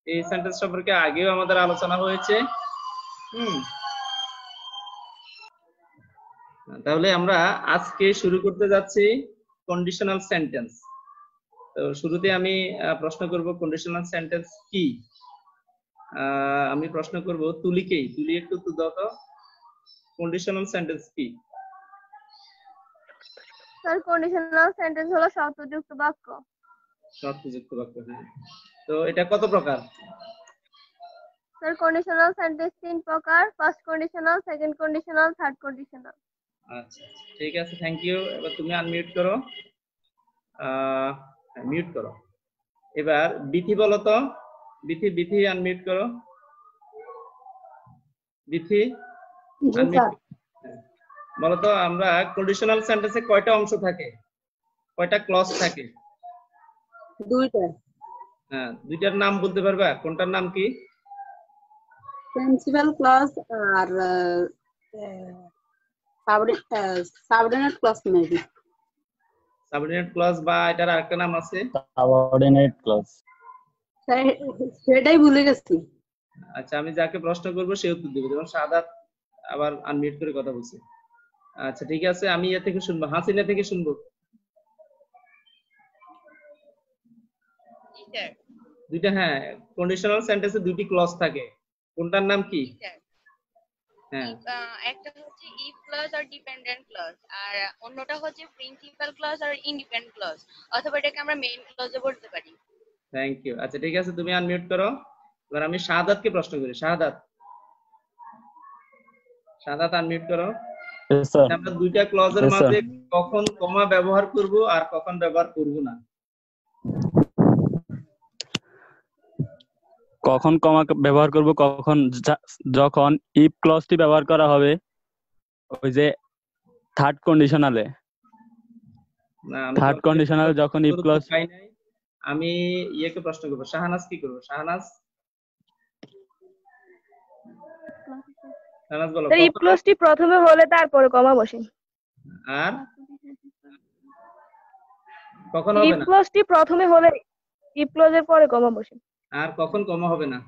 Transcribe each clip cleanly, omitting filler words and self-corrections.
এই সেন্টেন্স সম্পর্কে আগেও আমাদের আলোচনা হয়েছে। তাহলে আমরা আজকে শুরু করতে যাচ্ছি কন্ডিশনাল সেন্টেন্স। তো শুরুতে আমি প্রশ্ন করব কন্ডিশনাল সেন্টেন্স কি। আমি প্রশ্ন করব তুলিকেই। তুলি একটু তো দাও তো, কন্ডিশনাল সেন্টেন্স কি? স্যার কন্ডিশনাল সেন্টেন্স হলো শর্তযুক্ত বাক্য। শর্তযুক্ত বাক্য, হ্যাঁ। তো এটা কত প্রকার? স্যার কন্ডিশনাল সেন্টেন্স 3 প্রকার, first conditional, second conditional, third conditional. আচ্ছা ঠিক আছে, থ্যাংক ইউ। এবার তুমি আনমিউট করো, মিউট করো। এবার বিথি বলো তো, বিথি বিথি আনমিউট করো। বিথি আনমিউট বলো তো, আমরা কন্ডিশনাল সেন্টেন্সে কয়টা অংশ থাকে, কয়টা ক্লজ থাকে? দুইটা। হ্যাঁ, দুইটার নাম বলতে পারবা? কোনটার নাম কি? প্রিন্সিপাল ক্লজ আর subordinate clause maybe. Subordinate clause বা এটার আরেকটা নাম আছে সাবঅর্ডিনেট ক্লজ। সেটাই ভুলে গেছি। আচ্ছা, আমি যাকে প্রশ্ন করব সে উত্তর দেবে। যেমন সাদাত আবার আনমিউট করে কথা বলছে। আচ্ছা ঠিক আছে, আমি এ থেকে শুনবো, হাসিনা থেকে শুনবো। দুইটা, হ্যাঁ, কন্ডিশনাল সেন্টেন্সে দুইটি ক্লজ থাকে, কোনটার নাম কি? হ্যাঁ, একটা হচ্ছে ইফ ক্লজ আর ডিপেন্ডেন্ট ক্লজ, আর অন্যটা হচ্ছে প্রিন্সিপাল ক্লজ আর ইন্ডিপেন্ডেন্ট ক্লজ, অথবা এটাকে আমরা মেইন ক্লজও বলতে পারি। Thank you. আচ্ছা ঠিক আছে, তুমি আনমিউট করো। এবার আমি শাহাদাতকে প্রশ্ন করি। শাহাদাত, শাহাদাত আনমিউট করো। আমরা দুইটা ক্লজের মাঝে কখন কমা ব্যবহার করব আর কখন ব্যবহার করব না? কখন কমা ব্যবহার করব, কখন যখন ইফ ক্লজটি ব্যবহার করা হবে ওই যে থার্ড কন্ডিশনালে। না, থার্ড কন্ডিশনালে যখন ইফ ক্লজ। আমি ইয়েকে প্রশ্ন করব। শাহানাজ কি করব? শাহানাজ, শাহানাজ বলো। স্যার ইফ ক্লজটি প্রথমে হলে তারপরে কমা বসে। আর কখন হবে ইফ না? ক্লজটি প্রথমে হলে ইফ ক্লজের পরে কমা বসে। আর কখন কমা হবে না?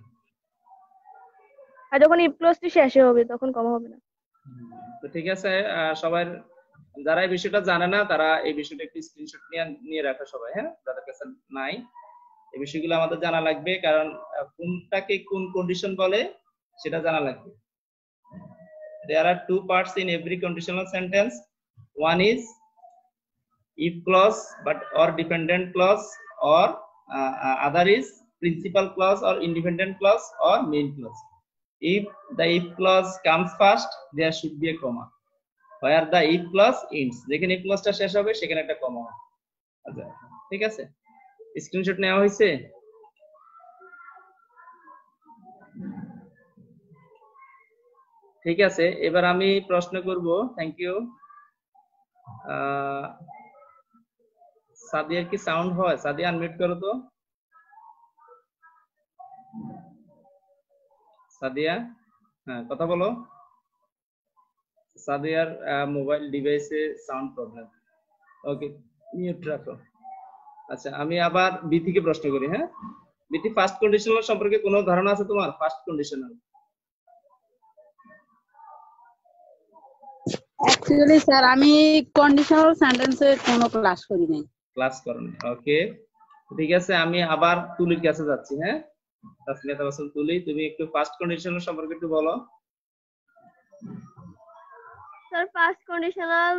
আর যখন ইফ ক্লজটি শেষে হবে তখন কমা হবে না। তো ঠিক আছে, সবাই যারা এই বিষয়টা জানে না তারা এই বিষয়টা একটু স্ক্রিনশট নিয়ে রাখো সবাই, হ্যাঁ, যাদের কাছে নাই। এই বিষয়গুলো আমাদের জানা লাগবে, কারণ কোনটাকে কোন কন্ডিশন বলে সেটা জানা লাগবে। There are two parts in every conditional sentence. One is if clause but or dependent clause, or other is principal clause or independent clause or main clause. If the if clause comes first, there should be a comma. Where the if clause ends, যেখানে if clause টা শেষ হবে সেখানে একটা কমা হবে। আচ্ছা ঠিক আছে, স্ক্রিনশট নেওয়া হয়েছে? ঠিক আছে, এবার আমি প্রশ্ন করব। Thank you. সাদিয়ার কি সাউন্ড হয়? সাদিয়া আনমিউট করো তো। সাদিয়া, হ্যাঁ কথা বলো। সাদিয়ার মোবাইল ডিভাইসে সাউন্ড প্রবলেম। ওকে, মিউট রাখো। আচ্ছা, আমি আবার বিথিকে প্রশ্ন করি। হ্যাঁ বিথি, ফার্স্ট কন্ডিশনাল সম্পর্কে কোনো ধারণা আছে তোমার? ফার্স্ট কন্ডিশনাল অ্যাকচুয়ালি স্যার আমি কন্ডিশনাল সেন্টেন্সে কোনো ক্লাস করি নাই। ক্লাস করনি, ওকে ঠিক আছে। আমি আবার তুলির কাছে যাচ্ছি। হ্যাঁ তাসমিয়া তাবাসসুম তুলি, তুমি একটু ফার্স্ট কন্ডিশনাল সম্পর্কে একটু বলো। স্যার ফার্স্ট কন্ডিশনাল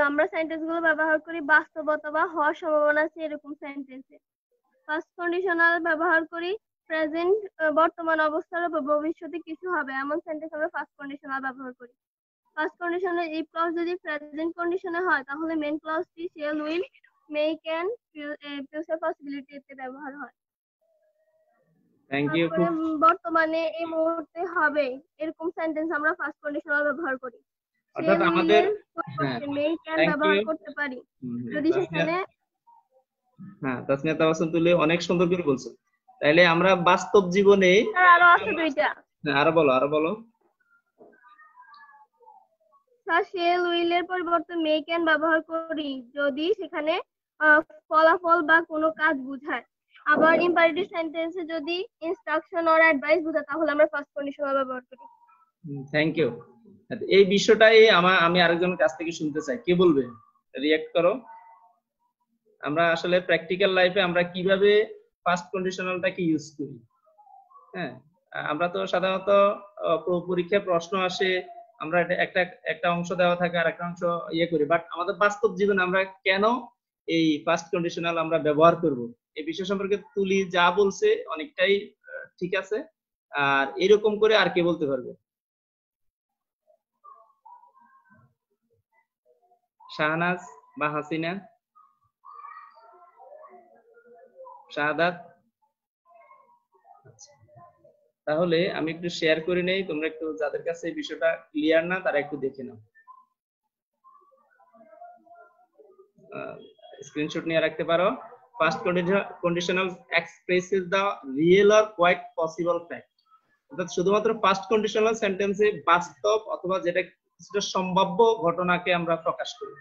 আমরা সেন্টেন্সগুলো ব্যবহার করি বাস্তবতা বা হওয়ার সম্ভাবনা আছে এরকম সেন্টেন্সে। ফার্স্ট কন্ডিশনাল ব্যবহার করি প্রেজেন্ট, বর্তমান অবস্থার বা ভবিষ্যতে কিছু হবে এমন সেন্টেন্স আমরা ফার্স্ট কন্ডিশনাল ব্যবহার করি। ফার্স্ট কন্ডিশনে ইফ ক্লজ যদি প্রেজেন্ট কন্ডিশনে হয় তাহলে মেইন ক্লজটি shall, will, may, can, future পসিবিলিটিতে ব্যবহার হয়। Thank you. বর্তমানে এই মুহূর্তে হবে এরকম সেন্টেন্স আমরা ফার্স্ট কন্ডিশনাল ব্যবহার করি। অর্থাৎ আমাদের মে, ক্যান ব্যবহার করতে পারি যদি সেখানে। হ্যাঁ তাসমিয়া তাবাসসুম তুলি অনেক সুন্দর করে বলছো। তাইলে আমরা বাস্তব জীবনে আরো আছে দুইটা। হ্যাঁ আরো বলো, আরো বলো। শেল, উইল এর পরিবর্তে মে, ক্যান ব্যবহার করি যদি সেখানে ফলাফল বা কোনো কাজ বোঝায়। আবার ইম্পারেটিভ সেন্টেন্সে যদি ইনস্ট্রাকশন অর অ্যাডভাইস বোঝায় তাহলে আমরা ফার্স্ট কন্ডিশনাল ব্যবহার করি। Thank you. এই বিষয়টাই আমি আরেকজনের কাছ থেকে শুনতে চাই, কে বলবে? রিঅ্যাক্ট করো। আমরা আসলে প্র্যাকটিক্যাল লাইফে আমরা কিভাবে ফার্স্ট কন্ডিশনালটাকে ইউজ করি। হ্যাঁ, আমরা তো সাধারণত পরীক্ষায় প্রশ্ন আসে, আমরা একটা অংশ দেওয়া থাকে আর একটা অংশ করি, বাট আমাদের বাস্তব জীবনে আমরা কেন এই ফার্স্ট কন্ডিশনাল আমরা ব্যবহার করব এই বিষয় সম্পর্কে তুলি যা বলছে অনেকটাই ঠিক আছে। আর এরকম করে আর কে বলতে পারবে? শাহনাজ বা হাসিনা, শাহাদাত? তাহলে আমি একটু শেয়ার করে নেই, তোমরা একটু যাদের কাছে এই বিষয়টা ক্লিয়ার না তারা একটু দেখে নাও, স্ক্রিনশট নিয়ে রাখতে পারো। First conditional expresses the real or quite possible fact, অর্থাৎ শুধুমাত্র ফার্স্ট কন্ডিশনাল সেন্টেন্সে বাস্তব অথবা যেটা কিছুটা সম্ভাব্য ঘটনাকে আমরা প্রকাশ করি।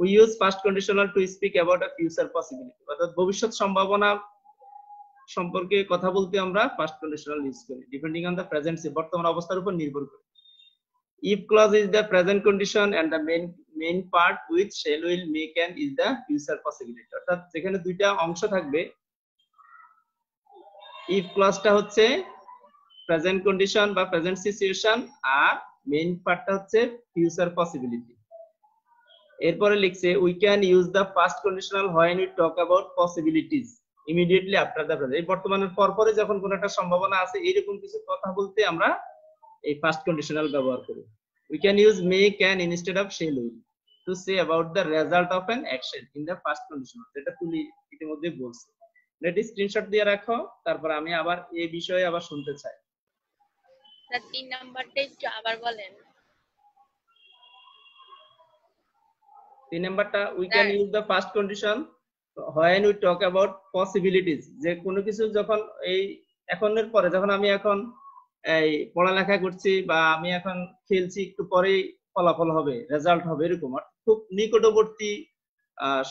We use first conditional to speak about a future possibility, অর্থাৎ ভবিষ্যৎ সম্ভাবনা সম্পর্কে কথা বলতে আমরা ফার্স্ট কন্ডিশনাল ইউজ করি, ডিপেন্ডিং অন দ্য প্রেজেন্ট, বর্তমান অবস্থার উপর নির্ভর করে। If clause is the present condition and the main part which shall will make and is the future possibility, অর্থাৎ যেখানে দুইটা অংশ থাকবে, if clause-টা হচ্ছে প্রেজেন্ট কন্ডিশন বা প্রেজেন্ট সিচুয়েশন আর মেইন পার্টটা হচ্ছে ফিউচার পসিবিলিটি। এরপরে লিখছে we can use the first conditional when we talk about possibilities immediately after the present, এই বর্তমানের পরপরে যখন কোনো একটা সম্ভাবনা আছে এরকম কিছু কথা বলতে আমরা এই ফার্স্ট কন্ডিশনাল ব্যবহার করি। We can use may, can instead of shall will to say about the result of an action in the first conditional, যেটা তুমি ইতিমধ্যে বলছো। এটা স্ক্রিনশট দিয়ে রাখো, তারপর আমি আবার এই বিষয়ে আবার শুনতে চাই। স্যার 3 নাম্বারটা একটু আবার বলেন। 3 নাম্বারটা we can use the first condition when we talk about possibilities, যে কোনো কিছু যখন এই এখনের পরে, যখন আমি এখন এই পড়ালেখা করছি বা আমি এখন খেলছি, একটু পরেই ফলাফল হবে, রেজাল্ট হবে, এরকম খুব নিকটবর্তী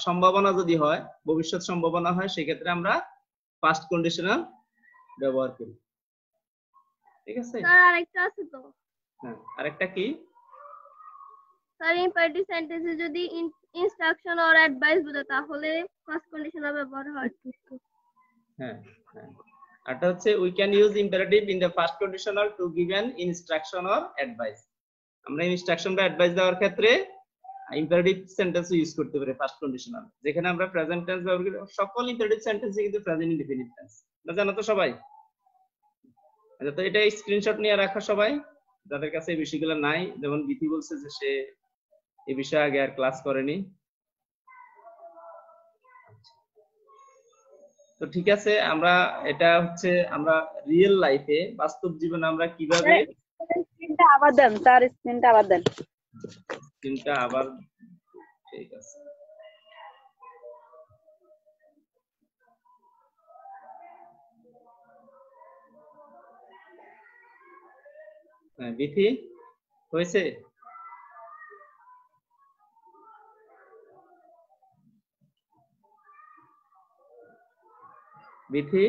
সম্ভাবনা যদি হয়, ভবিষ্যৎ সম্ভাবনা হয়, সেক্ষেত্রে আমরা ফার্স্ট কন্ডিশনাল ব্যবহার করি। ঠিক আছে স্যার আরেকটা আছে তো। হ্যাঁ, আরেকটা কি? স্যার ইম্পারেটিভ সেন্টেন্সে যদি ইনস্ট্রাকশন অর অ্যাডভাইস বোঝায় তাহলে ফার্স্ট কন্ডিশনাল ব্যবহার হয়। হ্যাঁ হ্যাঁ, এটা হচ্ছে we can use imperative in the first conditional to give an instruction or advice, আমরা ইনস্ট্রাকশন বা অ্যাডভাইস দেওয়ার ক্ষেত্রে ইম্পারেটিভ সেন্টেন্স ইউজ করতে পারি ফার্স্ট কন্ডিশনাল, যেখানে আমরা প্রেজেন্ট টেন্স ব্যবহার করি। সকল ইম্পারেটিভ সেন্টেন্সে কিন্তু প্রেজেন্ট ইনডিফিনিট টেন্স, এটা জানো তো সবাই? আচ্ছা, তো এটা স্ক্রিনশট নিয়ে রাখো সবাই, যাদের কাছে এই বিষয়গুলো নাই। যেমন বিথি বলছে যে সে এই বিষয়ে আগে আর ক্লাস করেনি। তো ঠিক আছে, আমরা এটা হচ্ছে আমরা রিয়েল লাইফে বাস্তব জীবনে আমরা কিভাবে স্ক্রিনটা আবার দেন স্যার, স্ক্রিনটা আবার দেন। স্ক্রিনটা আবার, ঠিক আছে। হ্যাঁ বিথি, হয়েছে? বিথি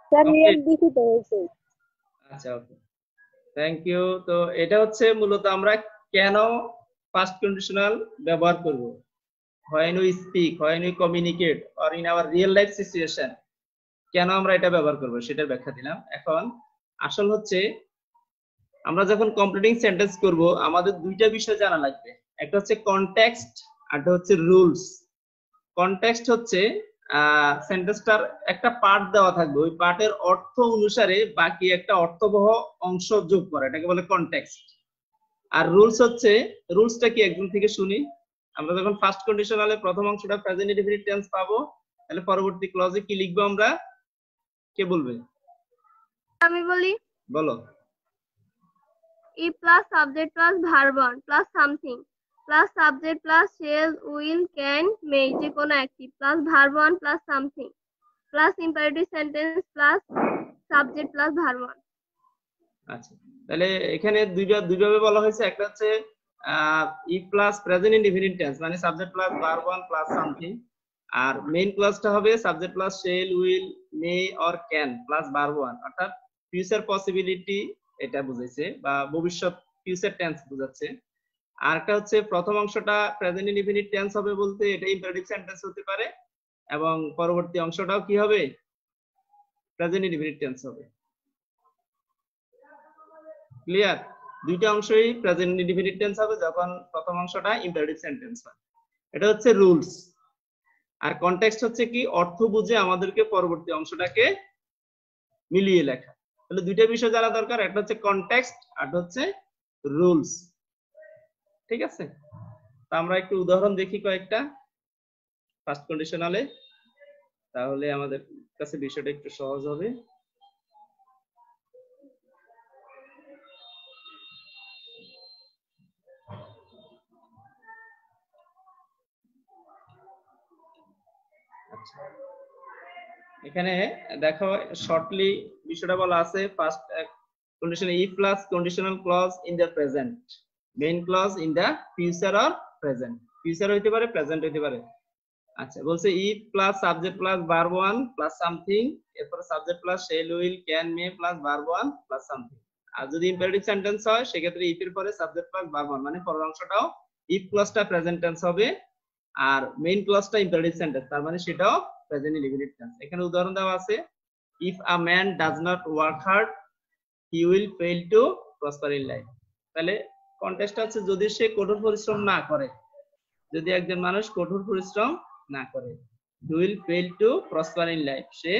স্যার রিয়েল দিছি তো হয়েছে। আচ্ছা, ওকে, থ্যাংক ইউ। তো এটা হচ্ছে মূলত আমরা কেন ফার্স্ট কন্ডিশনাল ব্যবহার করব, when we speak, when we communicate or in our real life situation, কেন আমরা এটা ব্যবহার করব সেটার ব্যাখ্যা দিলাম। এখন আসল হচ্ছে আমরা যখন কমপ্লিটিং সেন্টেন্স করব আমাদের দুইটা বিষয় জানা লাগবে, একটা হচ্ছে কনটেক্সট আর একটা হচ্ছে রুলস। কনটেক্সট হচ্ছে সেন্টেন্সটার একটা পার্ট দেওয়া থাকবে, ওই পার্টের অর্থ অনুসারে বাকি একটা অর্থবহ অংশ যোগ করা, এটাকে বলে কনটেক্সট। আর রুলস হচ্ছে, রুলসটা কি একজন থেকে শুনি। আমরা যখন ফার্স্ট কন্ডিশনালে প্রথম অংশটা প্রেজেন্ট ইনডিফিনিট টেন্স পাবো, তাহলে পরবর্তী ক্লজে কি লিখবো আমরা? কে বলবে? আমি বলি, বলো। If plus subject plus verb one plus something plus subject plus shall, will, can, may, যে কোনো একটি plus verb one plus something plus imperative sentence plus subject plus verb one. আচ্ছা, তাহলে এখানে দুইভাবে বলা হয়েছে। একটা হচ্ছে if plus present indefinite tense, মানে subject plus verb one plus something, আর মেইন ক্লজটা হবে subject plus shall will may or can plus verb one, অর্থাৎ ফিউচার পসিবিলিটি এটা বুঝাইছে বা ভবিষ্যৎ ফিউচার টেন্স বোঝাচ্ছে। আরটা হচ্ছে প্রথম অংশটা প্রেজেন্ট ইনডিফিনিট টেন্স হবে বলতে এটা ইম্পারেটিভ সেন্টেন্স হতে পারে, এবং পরবর্তী অংশটাও কি হবে প্রেজেন্ট ইনডিফিনিট টেন্স হবে। ক্লিয়ার? দুইটা অংশই প্রেজেন্ট ইনডিফিনিট টেন্স হবে যখন প্রথম অংশটা ইম্পারেটিভ সেন্টেন্স হয়। এটা হচ্ছে রুলস। আর কনটেক্সট হচ্ছে কি অর্থ বুঝে আমাদেরকে পরবর্তী অংশটাকে মিলিয়ে লেখা। তাহলে দুইটা বিষয় জানা দরকার, একটা হচ্ছে কনটেক্সট আর হচ্ছে রুলস। ঠিক আছে, তো আমরা একটু উদাহরণ দেখি কয়েকটা ফার্স্ট কন্ডিশনালে, তাহলে আমাদের কাছে বিষয়টা একটু সহজ হবে। আচ্ছা, এখানে দেখো শর্টলি বিষয়টা বলা আছে। First condition if plus conditional clause in the present, main clause in the future or present. Future হইতে পারে, প্রেজেন্ট হইতে পারে। আচ্ছা, বলছে if plus subject plus verb one plus something, এরপর subject plus shall will can may plus verb one plus something. আর যদি imperative sentence হয় সেক্ষেত্রে ইফ এর পরে সাবজেক্ট প্লাস ভার্ব ওয়ান, মানে পরের অংশটাও ইফ ক্লজটা প্রেজেন্ট টেন্স হবে আর মেইন ক্লজটা ইম্পারেটিভ সেন্টেন্স, তার মানে সেটাও প্রেজেন্ট ইনডিফিনিট টেন্স। এখানে উদাহরণ দেওয়া আছে if a man does not work hard he will fail to prosper in life. তাহলে কনটেক্সট হচ্ছে যদি সে কঠোর পরিশ্রম না করে, যদি একজন মানুষ কঠোর পরিশ্রম না করে, he will fail to prosper in life, সে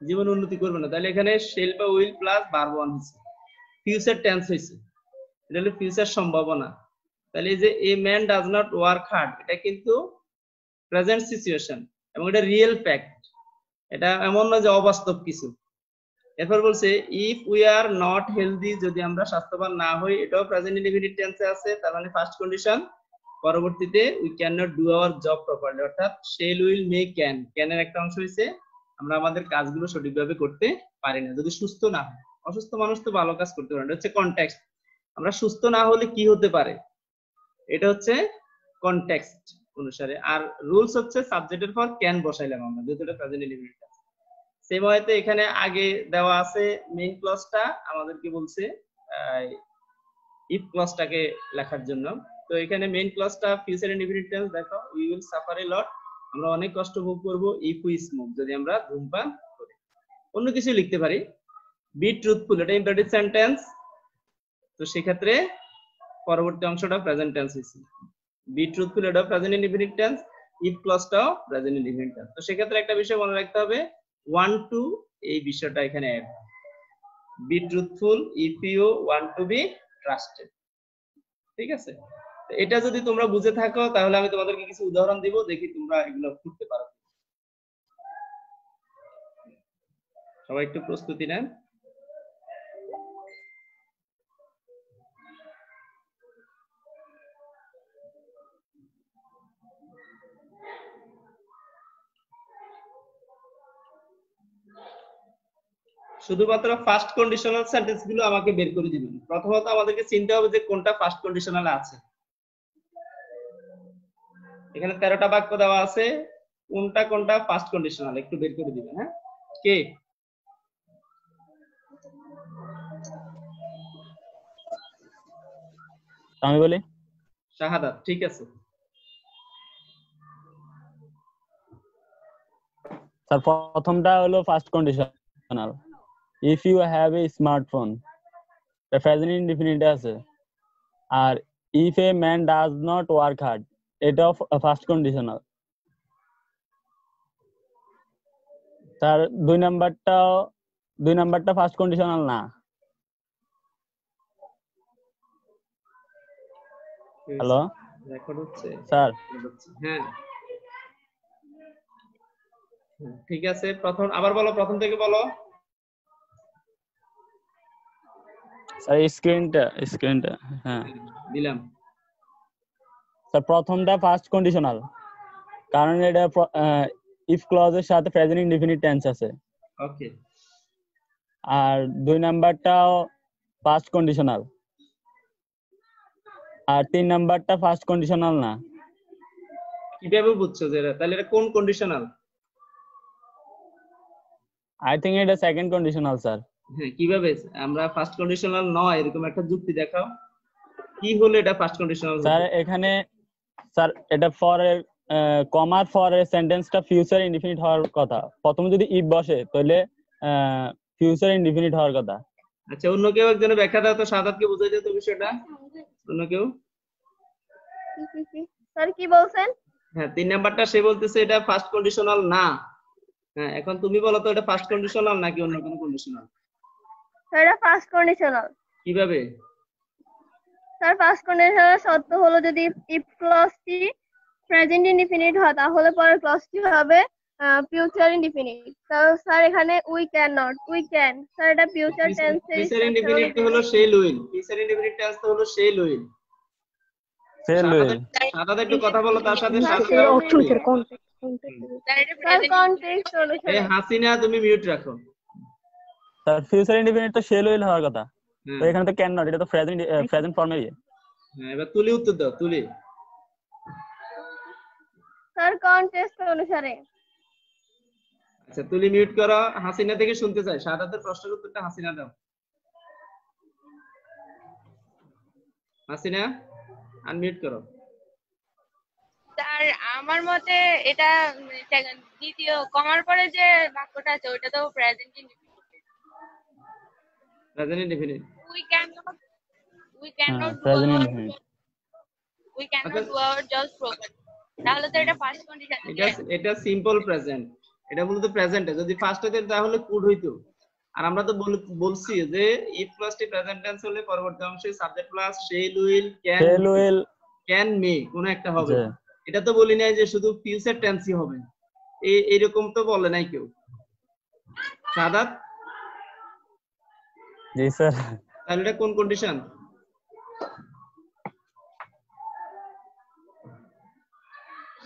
জীবন উন্নতি করবে না। তাহলে এখানে শেল বা উইল প্লাস ভার্ব ওয়ান হয়েছে, ফিউচার টেন্স হয়েছে, এটা হলো ফিউচার সম্ভাবনা। তাহলে এই যে a man does not work hard, এটা কিন্তু প্রেজেন্ট সিচুয়েশন এবং এটা রিয়েল ফ্যাক্ট, এটা এমন না যে অবাস্তব কিছু। এরপর বলছে if we are not healthy, যদি আমরা স্বাস্থ্যবান না হই, এটাও প্রেজেন্ট ইনডিফিনিট টেন্সে আছে। তার মানে ফার্স্ট কন্ডিশন, পরবর্তীতে we can not do our job properly, অর্থাৎ শেল উইল মে ক্যান, ক্যানের একটা অংশ হইছে আমরা আমাদের কাজগুলো সঠিকভাবে করতে পারি না যদি সুস্থ না হয়। অসুস্থ মানুষ তো ভালো কাজ করতে পারে না, এটা হচ্ছে কনটেক্সট। আমরা সুস্থ না হলে কি হতে পারে, এটা হচ্ছে কনটেক্সট অনুসারে। আর রুলস হচ্ছে সাবজেক্টের পর ক্যান বসাইলাম আমরা, যেহেতু এটা প্রেজেন্ট ইনডিফিনিট টেন্স। সেম ওয়েতে এখানে আগে দেওয়া আছে মেইন ক্লজটা আমাদেরকে বলছে ইফ ক্লজটাকে লেখার জন্য। তো এখানে মেইন ক্লজটা ফিউচার ইনডিফিনিট টেন্স, দেখো উই উইল সাফার এ লট, আমরা অনেক কষ্ট ভোগ করব ইফ উই স্মোক, যদি আমরা ধূমপান করি। অন্য কিছু লিখতে পারি, বি ট্রুথফুল, এটা ইম্পারেটিভ সেন্টেন্স, তো সেক্ষেত্রে পরবর্তী অংশটা প্রেজেন্ট টেন্স হইছে। বি ট্রুথফুল এটা প্রেজেন্ট ইনডিফিনিট টেন্স, ইফ ক্লজটাও প্রেজেন্ট ইনডিফিনিট টেন্স। তো সেক্ষেত্রে একটা বিষয় মনে রাখতে হবে, ওয়ান টু এই বিষয়টা এখানে add, be truthful if you want to be trusted. ঠিক আছে, এটা যদি তোমরা বুঝে থাকো তাহলে আমি তোমাদেরকে কিছু উদাহরণ দিব, দেখি তোমরা এগুলো করতে পারো। সবাই একটু প্রস্তুতি নেন। শুধুমাত্র ফার্স্ট কন্ডিশনাল সেন্টেন্স গুলো আমাকে বের করে দিবেন। প্রথমত আমাদেরকে চিনতে হবে যে কোনটা ফার্স্ট কন্ডিশনাল আছে। এখানে 13টা বাক্য দেওয়া আছে, কোনটা কোনটা ফার্স্ট কন্ডিশনাল একটু বের করে দিবেন। হ্যাঁ, কে? আমি বলি শাহাদাত, ঠিক আছে। স্যার প্রথমটা হলো first conditional, if you have a smartphone, এটা প্রেজেন্ট ইনডিফিনিট আছে। আর if a man does not work hard, এটাও ফার্স্ট কন্ডিশনাল। স্যার দুই নাম্বারটা ফার্স্ট কন্ডিশনাল না। হ্যালো রেকর্ড হচ্ছে স্যার? হ্যাঁ, ঠিক আছে। প্রথম আবার বলো, প্রথম থেকে বলো। স্যার স্ক্রিনটা হ্যাঁ দিলাম। স্যার প্রথমটা ফার্স্ট কন্ডিশনাল, কারণ এটা ইফ ক্লজের সাথে প্রেজেন্ট ইনডিফিনিট টেন্স আছে। ওকে। আর দুই নাম্বারটাও ফার্স্ট কন্ডিশনাল, আর তিন নাম্বারটা ফার্স্ট কন্ডিশনাল না, কিভাবে বুঝছো যে তাহলে এটা কোন conditional? I think it is second conditional, sir. হ্যাঁ, কিভাবে? আমরা ফার্স্ট কন্ডিশনাল নয় এরকম একটা যুক্তি দেখাও, কি হলো এটা ফার্স্ট কন্ডিশনাল স্যার এখানে স্যার এটা ফর কমা ফর সেন্টেন্সটা ফিউচার ইনডিফিনিট হওয়ার কথা। প্রথমে যদি ইফ বসে তাহলে ফিউচার ইনডিফিনিট হওয়ার কথা। আচ্ছা, অন্য কেউ একজনের ব্যাখ্যা দাও তো, সাদাতকে বুঝাই দাও তো বিষয়টা। অন্য কেউ? স্যার কি বলছেন? হ্যাঁ, 3 নাম্বারটা সে বলতেছে এটা ফার্স্ট কন্ডিশনাল না। হ্যাঁ, এখন তুমি বলো তো এটা ফার্স্ট কন্ডিশনাল নাকি অন্য কোনো কন্ডিশনাল? স্যার এটা ফার্স্ট কন্ডিশনাল। কিভাবে? স্যার ফার্স্ট কন্ডিশনাল শর্ত হলো যদি ইফ ক্লজটি প্রেজেন্ট ইনডিফিনিট হয় তাহলে পরের ক্লজটি হবে ফিউচার ইনডিফিনিট। তো স্যার এখানে we can not, we can, sir এটা ফিউচার টেন্সে। ফিউচার ইনডিফিনিট হলো shell will, future indefinite tense তো হলো শেল উইল। সাদাত একটু কথা বলো তার সাথে। স্যার কনটেক্সট অনুসারে। হাসিনা তুমি মিউট রাখো। স্যার ফিউচার ইনডিফিনিট তো শেল উইল হওয়ার কথা, তো এখানে তো ক্যান নট, এটা তো প্রেজেন্ট ফর্মে। হ্যাঁ, এবার তুলি উত্তর দাও, তুলি। স্যার কনটেক্সট অনুসারে। আচ্ছা, তুলি মিউট করো, হাসিনা থেকে শুনতে চাই। সাদাতের প্রশ্নের উত্তরটা হাসিনা দাও। হাসিনা আনমিউট করো। স্যার আমার মতে এটা দ্বিতীয় কমার পরে যে বাক্যটা আছে ওটা তো present indefinite. Present indefinite. We can not present indefinite. Do our jobs properly, তাহলে তো এটা ফার্স্ট কন্ডিশন। এটা সিম্পল প্রেজেন্ট, এটা বলতে প্রেজেন্টে যদি ফার্স্ট হইতো তাহলে কুড হইতো। আর আমরা তো বলছি যে ইফ প্লাসটি প্রেজেন্ট টেন্স হলে পরবর্তী অংশে subject plus shall will can মে কোন একটা হবে। এটা তো বলি নাই যে শুধু ফিউচার টেন্সই হবে, এইরকম তো বলে নাই কেউ। সাদাত? জি স্যার। তাহলে এটা কোন কন্ডিশন?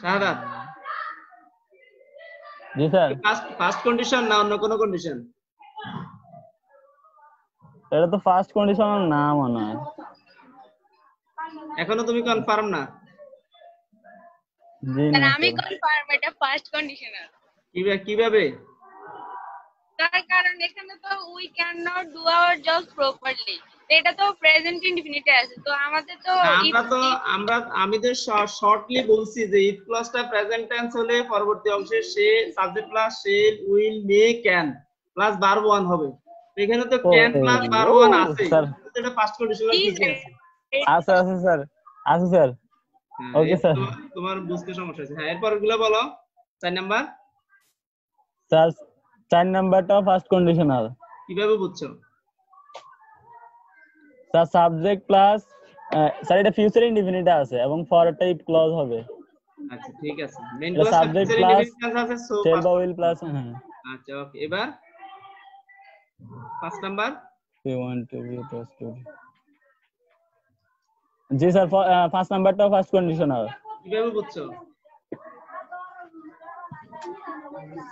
সাদাত? জি স্যার। ফার্স্ট কন্ডিশন না অন্য কোনো কন্ডিশন? এটা তো ফার্স্ট কন্ডিশনাল না মনে হয়। এখনো তুমি কনফার্ম না? জি স্যার না আমি কনফার্ম এটা ফার্স্ট কন্ডিশনাল। কিভাবে? তার কারণ এখানে তো we can not do our jobs properly, এটা তো প্রেজেন্ট ইনডিফিনিটে আছে। তো আমাদের তো আমি তো শর্টলি বলছি যে ইফ ক্লজটা প্রেজেন্ট টেন্স হলে পরবর্তী অংশে সে subject plus shall will may can plus verb one হবে। এখানে তো ক্যান প্লাস ভার্ব ওয়ান আছে, এটা ফার্স্ট কন্ডিশনাল কি আছে? আছে স্যার, আছে স্যার। ওকে স্যার, তোমার বুঝতে সমস্যা আছে। হ্যাঁ, এরপর গুলো বলো। 4 নাম্বার। স্যার 4 নাম্বারটা ফার্স্ট কন্ডিশনাল। কিভাবে বুঝছো? স্যার সাবজেক্ট প্লাস স্যার এটা ফিউচার ইনডিফিনিটে আছে এবং ফরটা ইফ ক্লজ হবে। আচ্ছা ঠিক আছে, মেইন ক্লজ সাবজেক্ট প্লাস আছে সো শেল বা উইল প্লাস। হ্যাঁ আচ্ছা ওকে। এবার 5 number. we want to be trusted। G sir 5 নাম্বারটা ফার্স্ট কন্ডিশনাল। কিভাবে বুঝছো?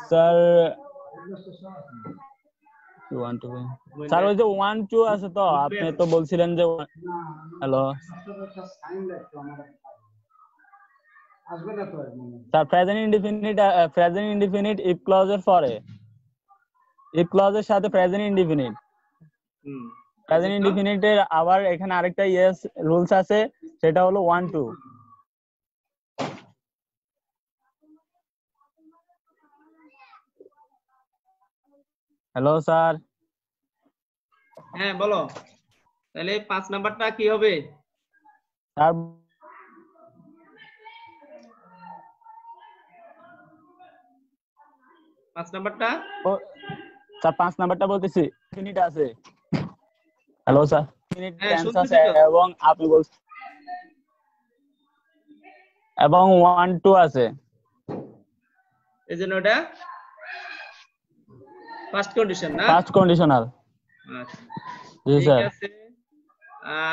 Sir you want to be sir ওই যে 1 2 আছে তো, আপনি তো বলছিলেন যে hello sir present indefinite if ক্লজের পরে, ইফ ক্লজের সাথে প্রেজেন্ট ইনডিফিনিট। প্রেজেন্ট ইনডিফিনিটের আবার এখানে আরেকটা ইয়েস রুলস আছে, সেটা হলো 1 2। Hello sir. হ্যাঁ বলো, তাহলে 5 নাম্বারটা কি হবে? স্যার 5 নাম্বারটা স্যার 5 নাম্বারটা বলতেছি ইনফিনিট আছে। হ্যালো স্যার, ইনফিনিট টেন্স আছে এবং আপনি বলছেন এবং 1 2 আছে, এজন্য এটা ফার্স্ট কন্ডিশন না? First conditional. আচ্ছা জি স্যার। ঠিক আছে।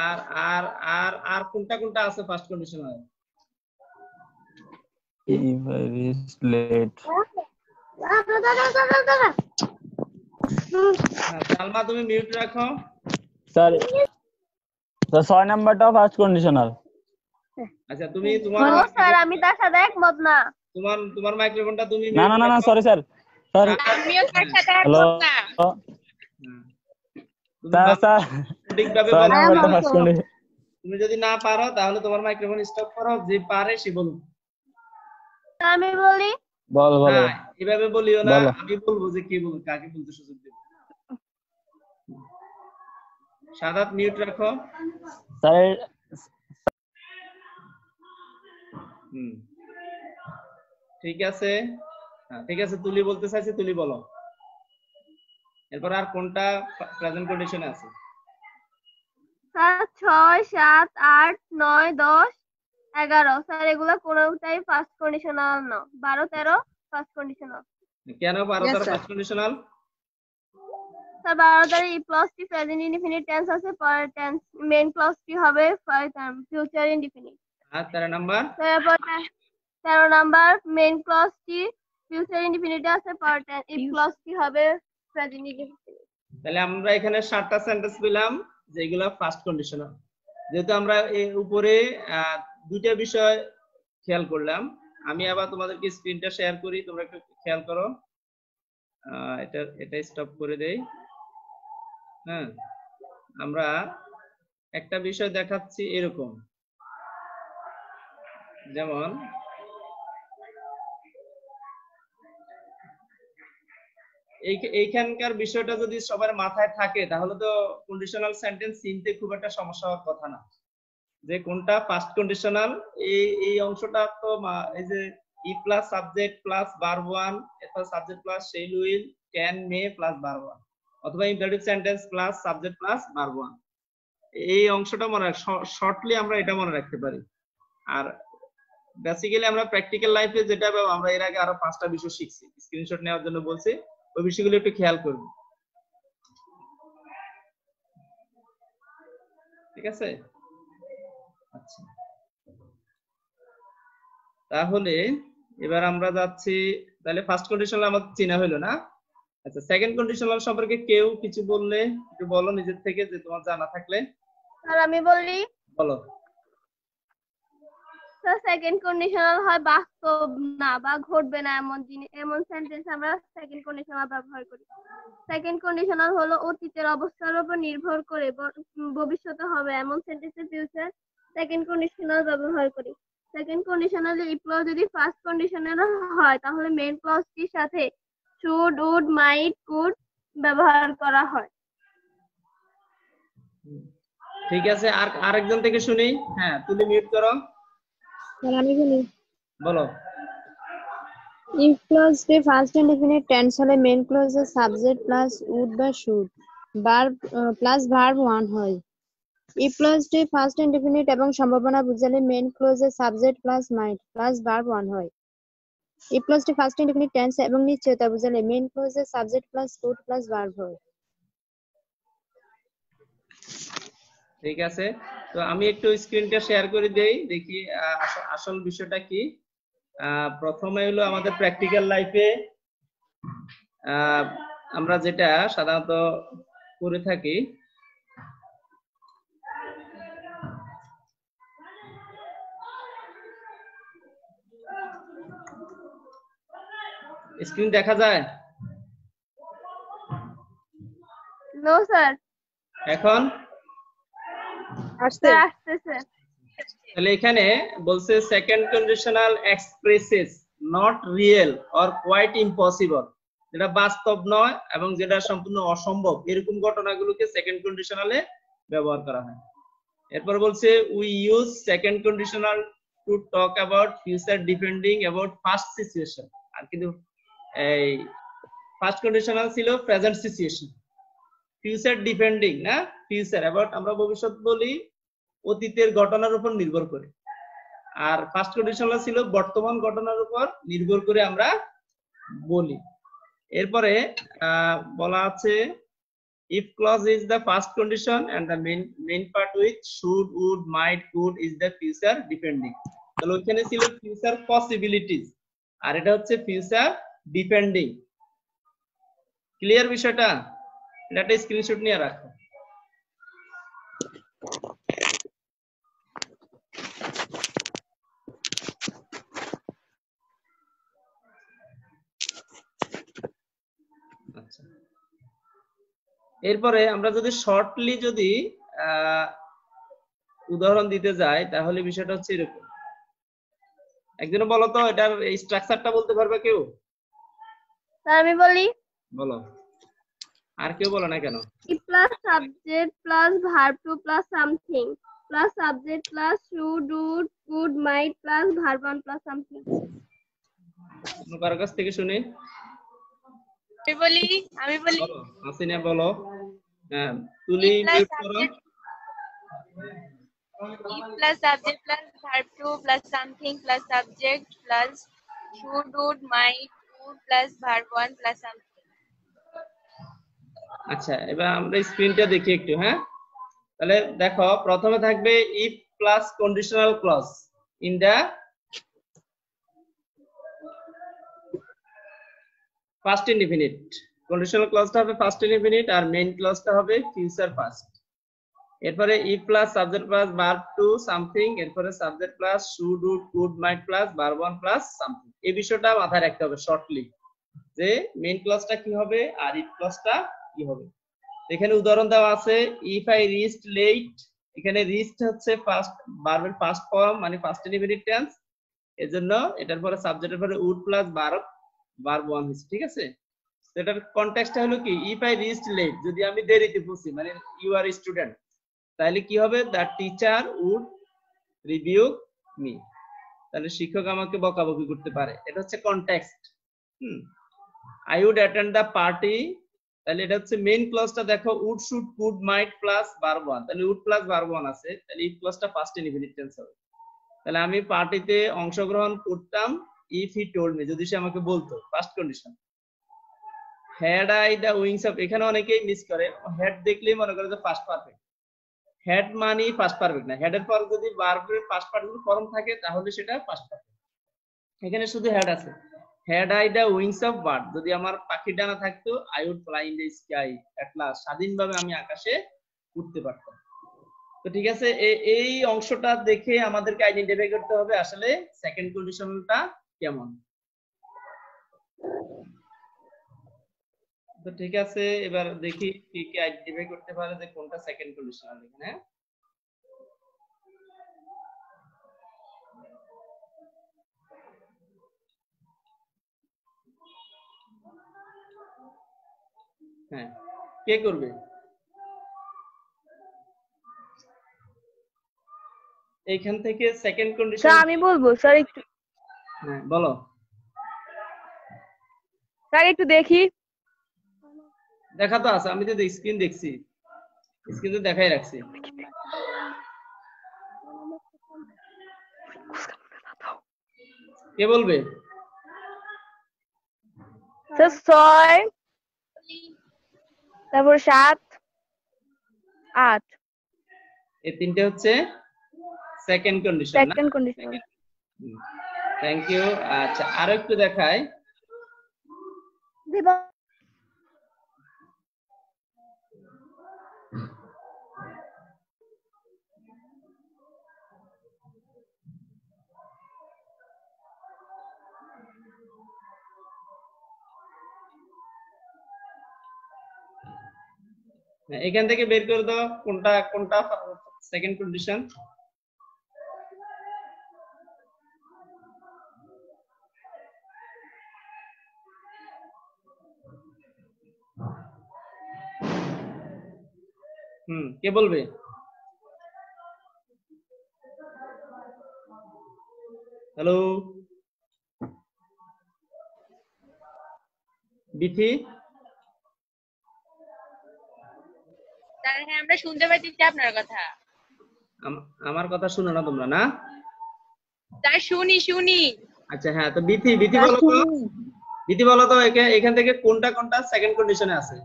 আর আর আর আর কোনটা আছে first conditional? if I reach late। Salma তুমি মিউট রাখো। স্যার 6 নাম্বারটা ফার্স্ট কন্ডিশনাল। আচ্ছা তুমি তোমার নো স্যার, আমি তার সাথে একমত না। তোমার তোমার মাইক্রোফোনটা তুমি না না না না সরি স্যার স্যার আমিও তার সাথে হ্যালো একমত না। স্যার স্যার সঠিকভাবে সরি বলো। আমার ফার্স্ট কন্ডিশন তুমি যদি না পারো তাহলে তোমার মাইক্রোফোন স্টপ করো, যে পারে সে বলুক। আমি বলি, বল বল না এভাবে বলিও না, বলো। আমি বলবো যে কি বলবো, কাকে বলতে সুযোগ দেব। সাদাত মিউট রাখো। স্যার ঠিক আছে, হ্যাঁ ঠিক আছে, তুলি বলতে চাইছে, তুলি বলো। এরপর আর কোনটা প্রেজেন্ট কন্ডিশনে আছে? স্যার 6, 7, 8, 9, 10, 11 স্যার, এগুলা কোনোটাই ফার্স্ট কন্ডিশনাল না। 12, 13 ফার্স্ট কন্ডিশনাল। কেন 12 Yes, তার sir. First conditional? স্যার 12 দ্বারা ই প্লাস টি প্রেজেন্ট ইনডিফিনিট টেন্স আছে, পর টেন্স মেইন ক্লজ টি হবে ফিউচার ইনডিফিনিট। আর 13 নাম্বার? তারপর 13 নাম্বার মেইন ক্লজ টি ফিউচার ইনডিফিনিট আছে, পর ই ক্লজ টি হবে প্রেজেন্ট ইনডিফিনিট। তাহলে আমরা এখানে 7টা সেন্টেন্স পেলাম যেগুলো ফার্স্ট কন্ডিশনাল। যেহেতু আমরা এর উপরে দুইটা বিষয় খেয়াল করলাম, আমি আবার তোমাদেরকে স্ক্রিনটা শেয়ার করি, তোমরা একটু খেয়াল করো। এটা স্টপ করে দেই। হ্যাঁ, আমরা একটা বিষয় দেখাচ্ছি এরকম, যেমন এইখানকার বিষয়টা যদি সবার মাথায় থাকে তাহলে তো কন্ডিশনাল সেন্টেন্স চিনতে খুব একটা সমস্যা হওয়ার কথা না, যে কোনটা ফার্স্ট কন্ডিশনাল। এই অংশটা তো এই যে if plus subject plus verb one, এরপর subject plus shall will can may plus verb one, অথবা imperative sentence plus subject plus verb one. এই অংশটা মনে রাখ, শর্টলি আমরা এটা মনে রাখতে পারি। আর বেসিক্যালি আমরা প্র্যাকটিক্যাল লাইফে যেটা আমরা এর আগে আরো 5টা বিষয় শিখছি, স্ক্রিনশট নেওয়ার জন্য বলছি, ওই বিষয়গুলো একটু খেয়াল করব। ঠিক আছে? আচ্ছা, তাহলে এবার আমরা যাচ্ছি, তাহলে ফার্স্ট কন্ডিশনাল আমাদের চেনা হলো না। আচ্ছা, সেকেন্ড কন্ডিশনাল সম্পর্কে কেউ কিছু বললে একটু বলো নিজের থেকে, যে তোমার জানা থাকলে স্যার আমি বলি, বলো। স্যার সেকেন্ড কন্ডিশনাল হয় বাস্তব না বা ঘটবে না এমন সেন্টেন্স আমরা সেকেন্ড কন্ডিশনাল ব্যবহার করি। সেকেন্ড কন্ডিশনাল হলো অতীতের অবস্থার উপর নির্ভর করে ভবিষ্যতে হবে এমন সেন্টেন্সে ফিউচার সেকেন্ড কন্ডিশনাল ব্যবহার করি। সেকেন্ড কন্ডিশনালে এই ক্লজ যদি ফার্স্ট কন্ডিশনাল হয় তাহলে মেইন ক্লজটির সাথে শুড, উড, মাইট, কুড ব্যবহার করা হয়। ঠিক আছে, আর আরেকজন থেকে শুনি। হ্যাঁ, তুমি মিউট করো, আমি বলি, বলো। ইফ ক্লজ তে ফার্স্ট ইনডিফিনিট টেন্স হলে মেইন ক্লজে সাবজেক্ট প্লাস উড বা should verb plus verb one হয়। ইফ ক্লজ তে ফার্স্ট ইনডিফিনিট এবং সম্ভাবনা বুঝালে মেইন ক্লজে subject plus might plus verb one হয়। ইফ ক্লজ তে ফার্স্ট ইনডিফিনিট টেন্স এবং নিশ্চয়তা বুঝালে মেইন ক্লজে subject plus could plus verb হয়। ঠিক আছে, তো আমি একটু স্ক্রিনটা শেয়ার করে দেই, দেখি আসল বিষয়টা কি। প্রথমে হলো আমাদের প্র্যাকটিক্যাল লাইফে আমরা যেটা সাধারণত করে থাকি, স্ক্রিন দেখা যায়? নো স্যার, এখন আসতেছে। তাহলে এখানে বলছে second conditional expresses not real or quite impossible, যেটা বাস্তব নয় এবং যেটা সম্পূর্ণ অসম্ভব, এরকম ঘটনাগুলোকে সেকেন্ড কন্ডিশনালে ব্যবহার করা হয়। এরপর বলছে we use second conditional to talk about future depending about first situation. আর কিন্তু এই ফার্স্ট কন্ডিশনাল ছিল প্রেজেন্ট সিচুয়েশন, ফিউচার ডিপেন্ডিং না, ফিউচার অ্যাবাউট আমরা ভবিষ্যৎ বলি অতীতের ঘটনার উপর নির্ভর করে, আর ফার্স্ট কন্ডিশনাল ছিল বর্তমান ঘটনার উপর নির্ভর করে আমরা বলি। এরপরে বলা আছে if clause is the first condition and the main part with should, would, might, could is the future depending, তাহলে ওখানে ছিল ফিউচার পসিবিলিটিস আর এটা হচ্ছে ফিউচার ডিপেন্ডিং। ক্লিয়ার বিষয়টা? এটা স্ক্রিনশট নিয়ে রাখো। এরপরে আমরা যদি শর্টলি যদি উদাহরণ দিতে যাই তাহলে বিষয়টা হচ্ছে এরকম। একজন বলো তো এটার এই স্ট্রাকচারটা বলতে পারবে কেউ? স্যার আমি বলি, বলো, আর কেউ বলো না কেন? If plus subject plus verb two plus something plus subject plus should would could might plus verb one plus something. কারো কাছ থেকে শুনি। আমি বলি বলো, হাসিনা বলো। হ্যাঁ, তুলি মিউট করো। if plus subject plus verb to plus something plus subject plus should would might would plus verb one plus something. আচ্ছা, এবার আমরা স্ক্রিনটা দেখি একটু। হ্যাঁ, তাহলে দেখো প্রথমে থাকবে if plus conditional clause in the first indefinite. Conditional ক্লজটা হবে ফার্স্ট ইনডিফিনিট আর মেইন ক্লজটা হবে ফিউচার ফার্স্ট। এরপরে if plus subject plus verb two something, এরপরে subject plus should would could might plus verb one plus something. এই বিষয়টা মাথায় রাখতে হবে শর্টলি, যে মেইন ক্লজটা কি হবে আর if ক্লজটা কি হবে। এখানে উদাহরণ দেওয়া আছে, if I reached late, এখানে reached হচ্ছে ফার্স্ট ভার্বের ফার্স্ট ফর্ম মানে ফার্স্ট ইনডিফিনিট টেন্স, এজন্য এটার পরে সাবজেক্টের পরে উড প্লাস ভার্ব ওয়ান হচ্ছে, ঠিক আছে। এটার কনটেক্সটটা হলো কি, if I reached late, যদি আমি দেরিতে পৌঁছি মানে ইউ আর স্টুডেন্ট, তাহলে কি হবে, the teacher would rebuke me, তাহলে শিক্ষক আমাকে বকাবকি করতে পারে। এটা হচ্ছে context. I would attend the party, তাহলে এটা হচ্ছে মেইন ক্লজটা দেখো would should could might plus verb one, তাহলে উড প্লাস ভার্ব ওয়ান আছে, তাহলে ইফ ক্লজটা ফার্স্ট ইনডিফিনিট টেন্স হবে। তাহলে আমি পার্টিতে অংশগ্রহণ করতাম ইফ হি টোল্ড মি, যদি সে আমাকে বলতো, first condition. Had I the wings of, এখানে অনেকেই মিস করে, হেড দেখলেই মনে করে যে ফার্স্ট পারফেক্ট। হেড মানে ফার্স্ট পারফেক্ট না, হেডের পর যদি ভার্বের ফার্স্ট পার্টিসিপল ফর্ম থাকে তাহলে সেটা ফার্স্ট পারফেক্ট। এখানে শুধু হেড আছে। Had I the wings of bird, যদি আমার পাখির ডানা থাকতো, I would fly in the sky at last, স্বাধীনভাবে আমি আকাশে উঠতে পারতাম। তো ঠিক আছে, এই অংশটা দেখে আমাদেরকে আইডেন্টিফাই করতে হবে আসলে সেকেন্ড কন্ডিশনটা কেমন। তো ঠিক আছে, এবার দেখি কি কি আইডেন্টিফাই করতে পারে যে কোনটা সেকেন্ড কন্ডিশনাল। এখানে হ্যাঁ, কে করবে? এইখান থেকে সেকেন্ড কন্ডিশন। স্যার আমি বলবো, স্যার একটু, হ্যাঁ বলো। স্যার একটু দেখি। দেখা তো আছে, আমি তো স্ক্রিন দেখছি, স্ক্রিন তো দেখাই রাখছি। কে বলবে? স্যার 6, তারপর 7, 8 এই তিনটে হচ্ছে সেকেন্ড কন্ডিশন না? Second condition. Thank you. আচ্ছা, আরো একটু দেখাই। এখান থেকে বের করে দাও কোনটা কোনটা সেকেন্ড কন্ডিশন। কে বলবে? হ্যালো বিথি। স্যার হ্যাঁ, আমরা শুনতে পাচ্ছি আপনার কথা। আমার কথা শুনো না তোমরা? না স্যার শুনি। আচ্ছা হ্যাঁ, তো বিথি বলো তো, বিথি বলো তো এখান থেকে কোনটা কোনটা সেকেন্ড কন্ডিশনে আছে?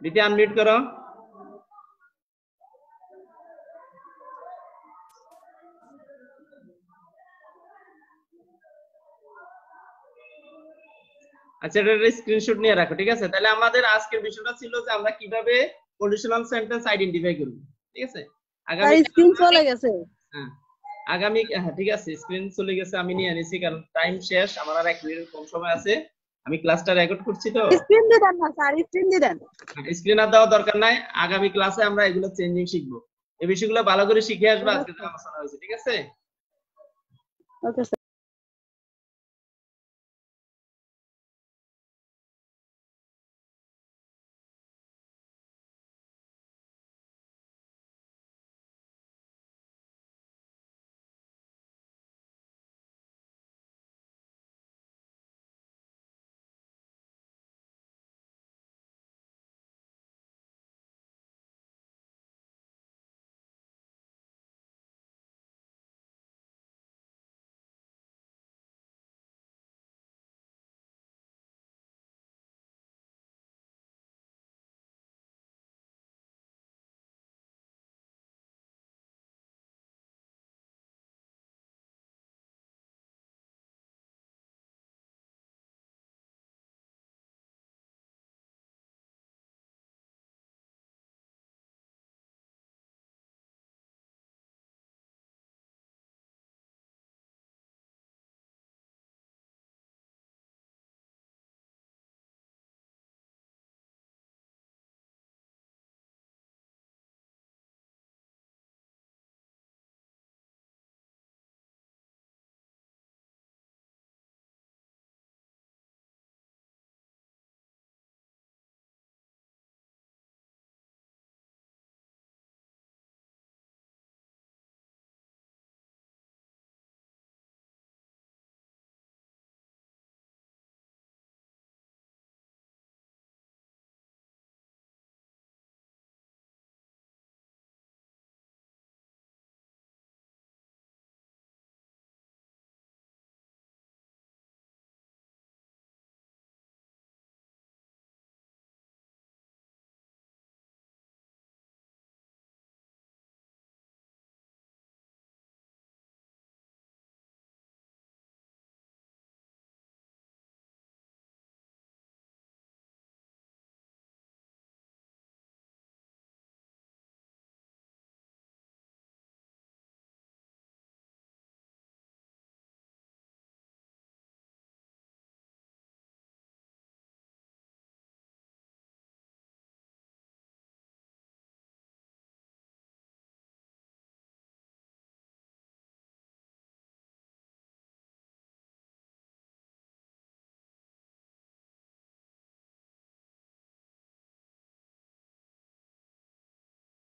বিথি আনমিউট করো। আচ্ছা, এটা স্ক্রিনশট নিয়ে রাখো, ঠিক আছে। তাহলে আমাদের আজকের বিষয়টা ছিল যে আমরা কিভাবে কন্ডিশনাল সেন্টেন্স আইডেন্টিফাই করব, ঠিক আছে। আগামী স্ক্রিন চলে গেছে। হ্যাঁ ঠিক আছে, স্ক্রিন চলে গেছে, আমি নিয়ে নিছি কারণ টাইম শেষ, আমার আর 1 মিনিট কম সময় আছে। আমি ক্লাসটা রেকর্ড করছি তো, স্ক্রিন দিয়ে দেন না স্যার, স্ক্রিন দিয়ে দেন। স্ক্রিন আর দেওয়ার দরকার নাই। আগামী ক্লাসে আমরা এগুলো চেঞ্জিং শিখবো, এই বিষয়গুলো ভালো করে শিখে আসবো। আজকে যা আলোচনা হয়েছে, ঠিক আছে? ওকে।